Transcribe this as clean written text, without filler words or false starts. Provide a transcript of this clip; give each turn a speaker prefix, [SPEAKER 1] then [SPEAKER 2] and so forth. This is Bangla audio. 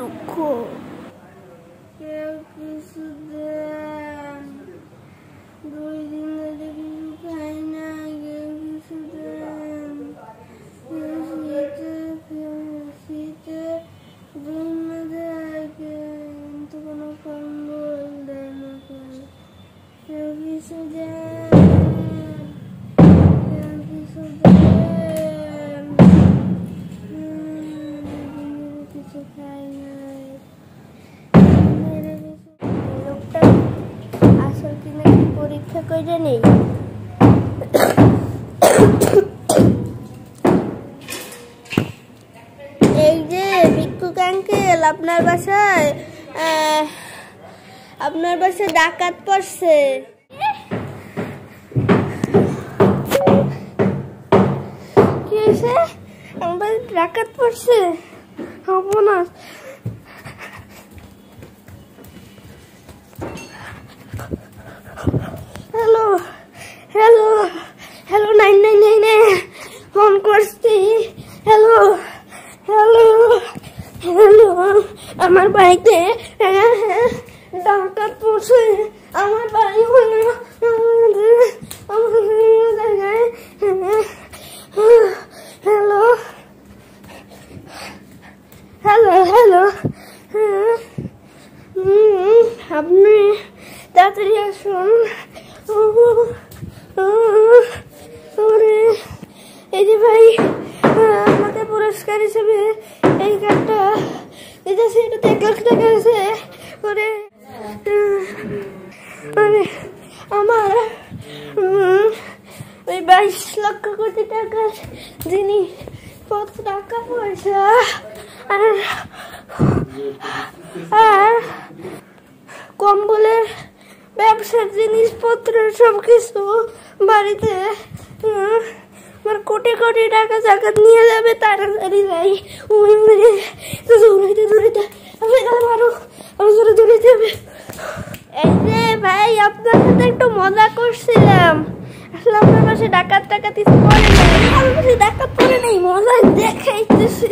[SPEAKER 1] দুঃখ। কেউ কিছু দেন, 2 দিন ধরে কিছু খাই না, কেউ কিছু দেন। শীতে জন্য দেয় কিন্তু কোনো কম্বল দেয় না, কেউ কিছু দেন, কেউ কিছু দেন। কিছু খাই নাই। লোকটা আসল কিনা পরীক্ষা করে নেই। এই যে ভিক্ষুক আঙ্কেল, আপনার বাসায় ডাকাত পড়ছে। কি হয়েছে? আমার ডাকাত পড়ছে। হবো না। হ্যালো হ্যালো হ্যালো 999 ফোন করছি। হ্যালো হ্যালো হ্যালো, আমার বাড়িতে ডাকাত পড়ছে। আমার বাড়ি হলো জায়গায়। হ্যালো হ্যালো হ্যালো, আপনি তাড়াতাড়ি আসুন। এই যে ভাই, আমাকে পুরস্কার হিসেবে এই কার্ডটা দিতেছে, এটা 1 লাখ টাকা আছে করে। আমার ওই 22 লক্ষ কোটি টাকার জিনিসপত্র, টাকা পয়সা আর কম্বলের ব্যবসার জিনিসপত্র সবকিছু বাড়িতে আমার কোটি কোটি টাকা জাকাত নিয়ে যাবে। তাড়াতাড়ি যাই, দৌড়াইতে হবে। এই যে ভাই, আপনার সাথে একটু মজা করছিলাম। আসলে আপনার পাশে ডাকাত টাকাত পড়ে নেই, আমার পাশে ডাকাত পড়ে নেই, মজা দেখাইতেছি।